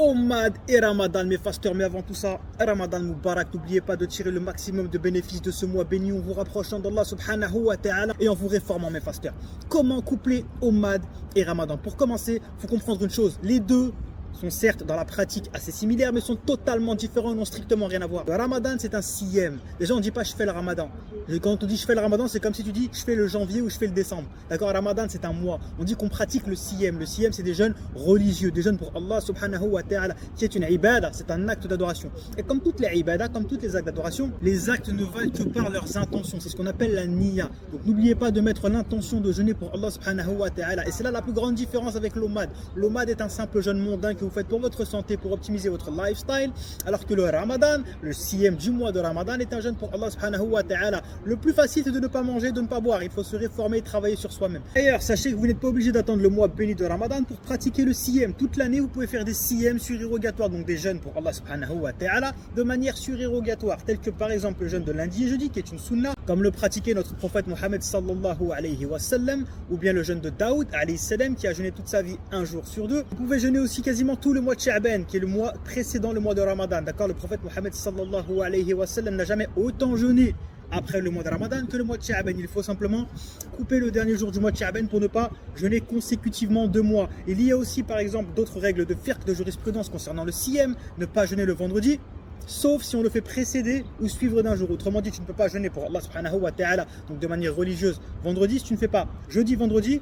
Omad et Ramadan, mes fasteurs, mais avant tout ça, Ramadan Moubarak, n'oubliez pas de tirer le maximum de bénéfices de ce mois béni, on vous rapprochant d'Allah subhanahu wa ta'ala et en vous réformant, mes fasteurs. Comment coupler Omad et Ramadan? Pour commencer, il faut comprendre une chose, les deux sont certes dans la pratique assez similaires, mais sont totalement différents et n'ont strictement rien à voir. Le Ramadan, c'est un siyam. Déjà, on ne dit pas je fais le Ramadan. Et quand on dit je fais le Ramadan, c'est comme si tu dis je fais le janvier ou je fais le décembre. D'accord? Ramadan, c'est un mois. On dit qu'on pratique le siyam. Le siyam, c'est des jeûnes religieux, des jeûnes pour Allah subhanahu wa ta'ala, qui est une ibada, c'est un acte d'adoration. Et comme toutes les ibadas, comme tous les actes d'adoration, les actes ne valent que par leurs intentions. C'est ce qu'on appelle la niya. Donc n'oubliez pas de mettre l'intention de jeûner pour Allah subhanahu wa ta'ala. Et c'est là la plus grande différence avec l'Omad. L'Omad est un simple jeûne mondain que vous faites pour votre santé, pour optimiser votre lifestyle, alors que le Ramadan, le siyam du mois de Ramadan, est un jeûne pour Allah subhanahu wa ta'ala. Le plus facile, c'est de ne pas manger, de ne pas boire. Il faut se réformer et travailler sur soi-même. D'ailleurs, sachez que vous n'êtes pas obligé d'attendre le mois béni de Ramadan pour pratiquer le siyam. Toute l'année, vous pouvez faire des siyams surérogatoires, donc des jeûnes pour Allah subhanahu wa ta'ala, de manière surérogatoire, tels que par exemple le jeûne de lundi et jeudi, qui est une sunna, comme le pratiquait notre prophète Mohammed sallallahu alayhi wa sallam, ou bien le jeûne de Daoud alayhi salam, qui a jeûné toute sa vie un jour sur deux. Vous pouvez jeûner aussi quasiment tout le mois de Sha'ban, qui est le mois précédent le mois de Ramadan. D'accord, le prophète Mohammed sallallahu alayhi wa sallam n'a jamais autant jeûné après le mois de Ramadan que le mois de Sha'ban. Il faut simplement couper le dernier jour du mois de Sha'ban pour ne pas jeûner consécutivement 2 mois. Il y a aussi par exemple d'autres règles de fiqh, de jurisprudence concernant le siyam, ne pas jeûner le vendredi, sauf si on le fait précéder ou suivre d'un jour. Autrement dit, tu ne peux pas jeûner pour Allah subhanahu wa ta'ala, donc de manière religieuse, vendredi si tu ne fais pas jeudi, vendredi,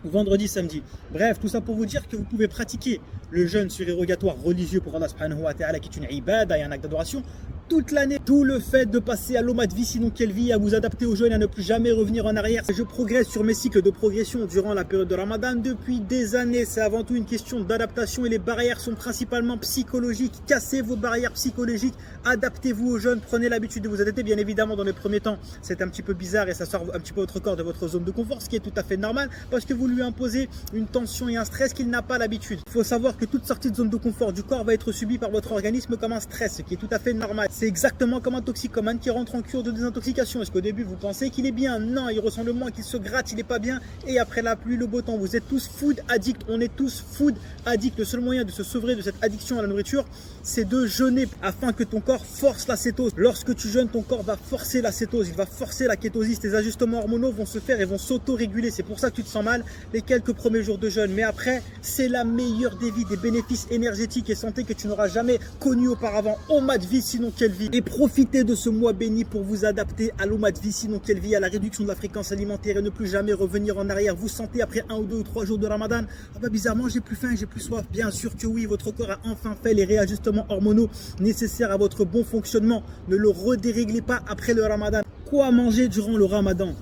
ou vendredi, samedi. Bref, tout ça pour vous dire que vous pouvez pratiquer le jeûne surérogatoire religieux pour Allah subhanahu wa ta'ala, qui est une ibada et un acte d'adoration, toute l'année. Tout le fait de passer à l'omad vie, sinon quelle vie, à vous adapter au jeûne, à ne plus jamais revenir en arrière. Je progresse sur mes cycles de progression durant la période de Ramadan depuis des années. C'est avant tout une question d'adaptation et les barrières sont principalement psychologiques. Cassez vos barrières psychologiques, adaptez-vous au jeûne, prenez l'habitude de vous adapter. Bien évidemment, dans les premiers temps, c'est un petit peu bizarre et ça sort un petit peu votre corps de votre zone de confort, ce qui est tout à fait normal parce que vous lui imposez une tension et un stress qu'il n'a pas l'habitude. Il faut savoir que toute sortie de zone de confort du corps va être subie par votre organisme comme un stress, ce qui est tout à fait normal. C'est exactement comme un toxicomane qui rentre en cure de désintoxication. Est-ce qu'au début vous pensez qu'il est bien? Non, il ressent le moins, qu'il se gratte, il n'est pas bien. Et après la pluie, le beau temps, vous êtes tous food addicts. On est tous food addicts. Le seul moyen de se sevrer de cette addiction à la nourriture, c'est de jeûner afin que ton corps force la cétose. Lorsque tu jeûnes, ton corps va forcer la cétose, il va forcer la kétosis. Tes ajustements hormonaux vont se faire et vont s'auto-réguler. C'est pour ça que tu te sens mal les quelques premiers jours de jeûne. Mais après, c'est la meilleure des vies, des bénéfices énergétiques et santé que tu n'auras jamais connus auparavant. Omad vie, sinon quelle vie. Et profitez de ce mois béni pour vous adapter à l'omad vie, sinon quelle vie, à la réduction de la fréquence alimentaire et ne plus jamais revenir en arrière. Vous sentez après 1 ou 2 ou 3 jours de Ramadan, ah bah bizarrement j'ai plus faim, j'ai plus soif. Bien sûr que oui, votre corps a enfin fait les réajustements hormonaux nécessaires à votre bon fonctionnement. Ne le redéréglez pas après le Ramadan. Quoi manger durant le Ramadan?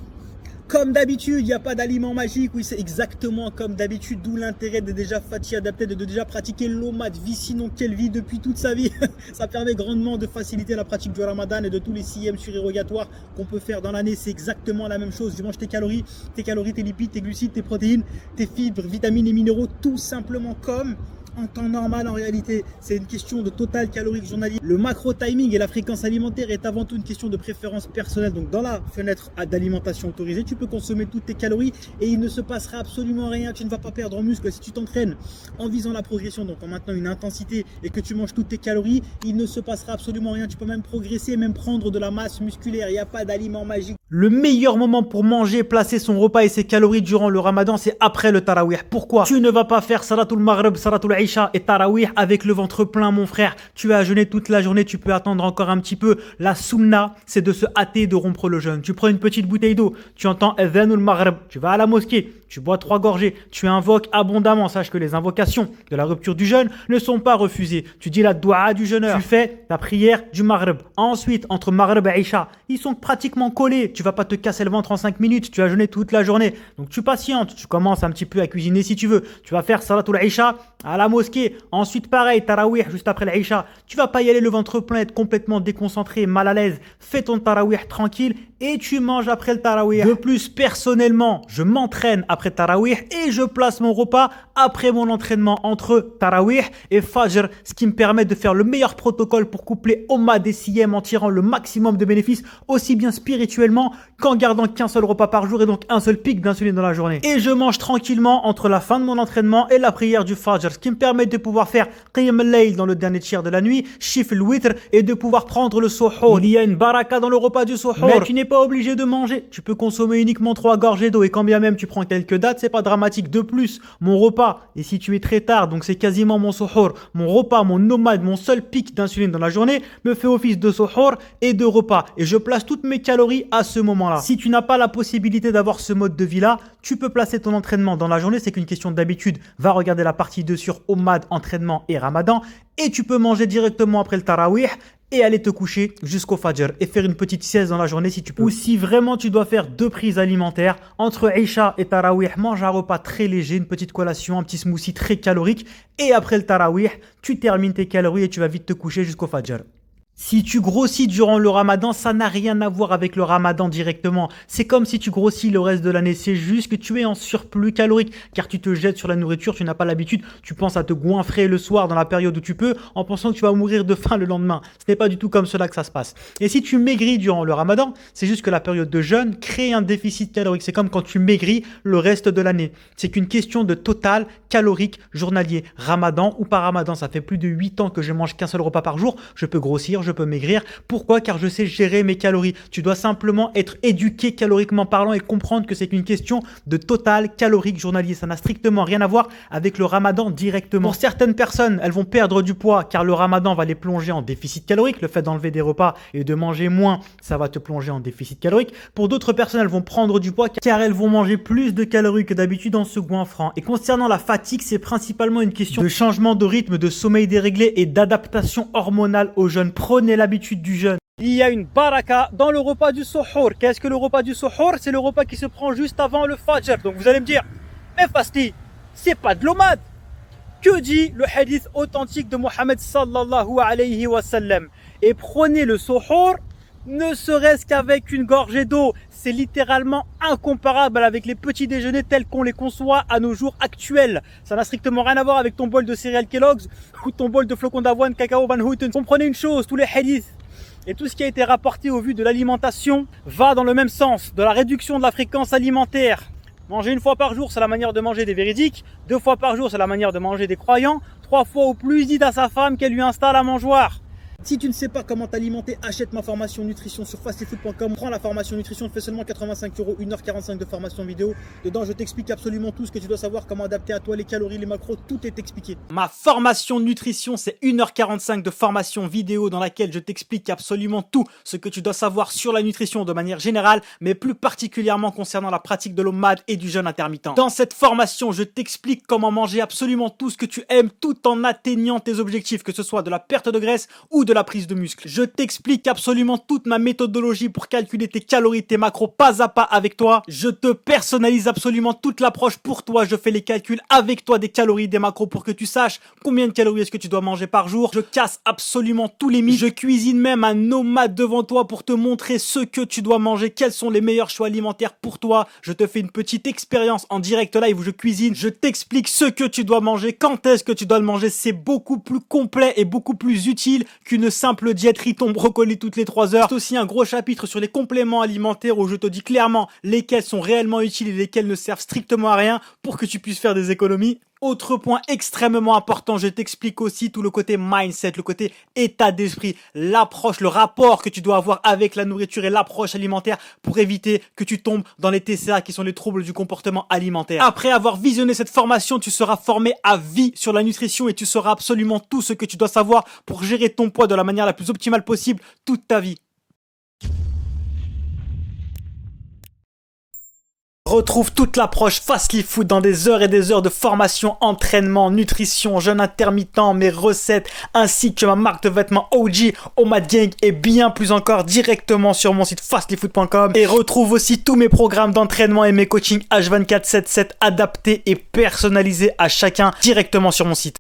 Comme d'habitude, il n'y a pas d'aliment magique, oui c'est exactement comme d'habitude, d'où l'intérêt de déjà adapté, de déjà pratiquer l'omad vie, sinon quelle vie depuis toute sa vie. Ça permet grandement de faciliter la pratique du Ramadan et de tous les siyams surérogatoires qu'on peut faire dans l'année. C'est exactement la même chose, tu manges tes calories, tes lipides, tes glucides, tes protéines, tes fibres, vitamines et minéraux, tout simplement comme en temps normal. En réalité, c'est une question de total calorique journalier. Le macro-timing et la fréquence alimentaire est avant tout une question de préférence personnelle. Donc dans la fenêtre d'alimentation autorisée, tu peux consommer toutes tes calories et il ne se passera absolument rien. Tu ne vas pas perdre en muscle si tu t'entraînes en visant la progression, donc en maintenant une intensité et que tu manges toutes tes calories, il ne se passera absolument rien. Tu peux même progresser, même prendre de la masse musculaire. Il n'y a pas d'aliment magique. Le meilleur moment pour manger, placer son repas et ses calories durant le Ramadan, c'est après le Tarawih. Pourquoi? Tu ne vas pas faire Salatul Maghrib, Salatul Isha et Tarawih avec le ventre plein, mon frère. Tu as jeûné toute la journée, tu peux attendre encore un petit peu. La sunna, c'est de se hâter et de rompre le jeûne. Tu prends une petite bouteille d'eau, tu entends Adhanul Maghrib, tu vas à la mosquée, tu bois 3 gorgées, tu invoques abondamment. Sache que les invocations de la rupture du jeûne ne sont pas refusées. Tu dis la doua du jeûneur, tu fais ta prière du Maghrib. Ensuite, entre Maghrib et Isha, ils sont pratiquement collés. Tu vas pas te casser le ventre en 5 minutes, tu as jeûné toute la journée. Donc tu patientes, tu commences un petit peu à cuisiner si tu veux. Tu vas faire Salatul Isha à la mosquée. Ensuite, pareil, Tarawih juste après l'Isha. Tu vas pas y aller le ventre plein, être complètement déconcentré, mal à l'aise. Fais ton Tarawih tranquille et tu manges après le Tarawih. De plus, personnellement, je m'entraîne à après Tarawih et je place mon repas après mon entraînement entre Tarawih et Fajr, ce qui me permet de faire le meilleur protocole pour coupler Omad et Siyam en tirant le maximum de bénéfices aussi bien spirituellement qu'en gardant qu'un seul repas par jour et donc un seul pic d'insuline dans la journée. Et je mange tranquillement entre la fin de mon entraînement et la prière du Fajr, ce qui me permet de pouvoir faire Qiyam al-Layl dans le dernier tiers de la nuit, Shif al-Witr et de pouvoir prendre le Suhoor. Il y a une baraka dans le repas du Suhoor, mais tu n'es pas obligé de manger. Tu peux consommer uniquement 3 gorgées d'eau et quand bien même tu prends quelques dates, c'est pas dramatique. De plus, mon repas est situé très tard, donc c'est quasiment mon Suhoor. Mon repas, mon nomade, mon seul pic d'insuline dans la journée me fait office de Suhoor et de repas. Et je place toutes mes calories à ce moment-là. Si tu n'as pas la possibilité d'avoir ce mode de vie-là, tu peux placer ton entraînement dans la journée, c'est qu'une question d'habitude. Va regarder la partie 2 sur Omad, entraînement et Ramadan et tu peux manger directement après le Tarawih et aller te coucher jusqu'au Fajr et faire une petite sieste dans la journée si tu peux. Ou si vraiment tu dois faire 2 prises alimentaires, entre Isha et Tarawih, mange un repas très léger, une petite collation, un petit smoothie très calorique et après le Tarawih, tu termines tes calories et tu vas vite te coucher jusqu'au Fajr. Si tu grossis durant le Ramadan, ça n'a rien à voir avec le Ramadan directement. C'est comme si tu grossis le reste de l'année. C'est juste que tu es en surplus calorique car tu te jettes sur la nourriture, tu n'as pas l'habitude. Tu penses à te goinfrer le soir dans la période où tu peux en pensant que tu vas mourir de faim le lendemain. Ce n'est pas du tout comme cela que ça se passe. Et si tu maigris durant le Ramadan, c'est juste que la période de jeûne crée un déficit calorique. C'est comme quand tu maigris le reste de l'année. C'est qu'une question de total calorique journalier. Ramadan ou pas Ramadan, ça fait plus de 8 ans que je mange qu'un seul repas par jour. Je peux grossir, je peux maigrir. Pourquoi? Car je sais gérer mes calories. Tu dois simplement être éduqué caloriquement parlant et comprendre que c'est une question de total calorique journalier. Ça n'a strictement rien à voir avec le Ramadan directement. Pour certaines personnes, elles vont perdre du poids car le Ramadan va les plonger en déficit calorique. Le fait d'enlever des repas et de manger moins, ça va te plonger en déficit calorique. Pour d'autres personnes, elles vont prendre du poids car elles vont manger plus de calories que d'habitude en se goinfrant. Et concernant la fatigue, c'est principalement une question de changement de rythme, de sommeil déréglé et d'adaptation hormonale au jeûne. Prenez l'habitude du jeûne. Il y a une baraka dans le repas du Suhoor. Qu'est-ce que le repas du Suhoor? C'est le repas qui se prend juste avant le Fajr. Donc vous allez me dire, mais Fasti, c'est pas de l'Omad. Que dit le hadith authentique de Mohammed sallallahu alayhi wa sallam? Et prenez le Suhoor, ne serait-ce qu'avec une gorgée d'eau. C'est littéralement incomparable avec les petits déjeuners tels qu'on les conçoit à nos jours actuels. Ça n'a strictement rien à voir avec ton bol de céréales Kellogg's ou ton bol de flocons d'avoine cacao Van Houten. Comprenez une chose, tous les hadiths et tout ce qui a été rapporté au vu de l'alimentation va dans le même sens, de la réduction de la fréquence alimentaire. Manger 1 fois par jour, c'est la manière de manger des véridiques. 2 fois par jour, c'est la manière de manger des croyants. 3 fois au plus, dit à sa femme qu'elle lui installe à mangeoire. Si tu ne sais pas comment t'alimenter, achète ma formation nutrition sur fastlyfood.com. Prends la formation nutrition, fais seulement 85 €, 1h45 de formation vidéo. Dedans, je t'explique absolument tout ce que tu dois savoir, comment adapter à toi les calories, les macros, tout est expliqué. Ma formation nutrition, c'est 1h45 de formation vidéo dans laquelle je t'explique absolument tout ce que tu dois savoir sur la nutrition de manière générale, mais plus particulièrement concernant la pratique de l'Omad et du jeûne intermittent. Dans cette formation, je t'explique comment manger absolument tout ce que tu aimes tout en atteignant tes objectifs, que ce soit de la perte de graisse ou de la prise de muscle. Je t'explique absolument toute ma méthodologie pour calculer tes calories, tes macros pas à pas avec toi. Je te personnalise absolument toute l'approche pour toi. Je fais les calculs avec toi des calories, des macros pour que tu saches combien de calories est-ce que tu dois manger par jour. Je casse absolument tous les mythes. Je cuisine même un nomade devant toi pour te montrer ce que tu dois manger, quels sont les meilleurs choix alimentaires pour toi. Je te fais une petite expérience en direct live où je cuisine. Je t'explique ce que tu dois manger, quand est-ce que tu dois le manger. C'est beaucoup plus complet et beaucoup plus utile qu'une simple diète riz-thon brocoli toutes les 3 heures. C'est aussi un gros chapitre sur les compléments alimentaires où je te dis clairement lesquels sont réellement utiles et lesquels ne servent strictement à rien pour que tu puisses faire des économies. Autre point extrêmement important, je t'explique aussi tout le côté mindset, le côté état d'esprit, l'approche, le rapport que tu dois avoir avec la nourriture et l'approche alimentaire pour éviter que tu tombes dans les TCA qui sont les troubles du comportement alimentaire. Après avoir visionné cette formation, tu seras formé à vie sur la nutrition et tu sauras absolument tout ce que tu dois savoir pour gérer ton poids de la manière la plus optimale possible toute ta vie. Retrouve toute l'approche Fastly Food dans des heures et des heures de formation, entraînement, nutrition, jeûne intermittent, mes recettes, ainsi que ma marque de vêtements OG, Omad Gang et bien plus encore directement sur mon site fastlyfood.com. Et retrouve aussi tous mes programmes d'entraînement et mes coachings H24/7/7 adaptés et personnalisés à chacun directement sur mon site.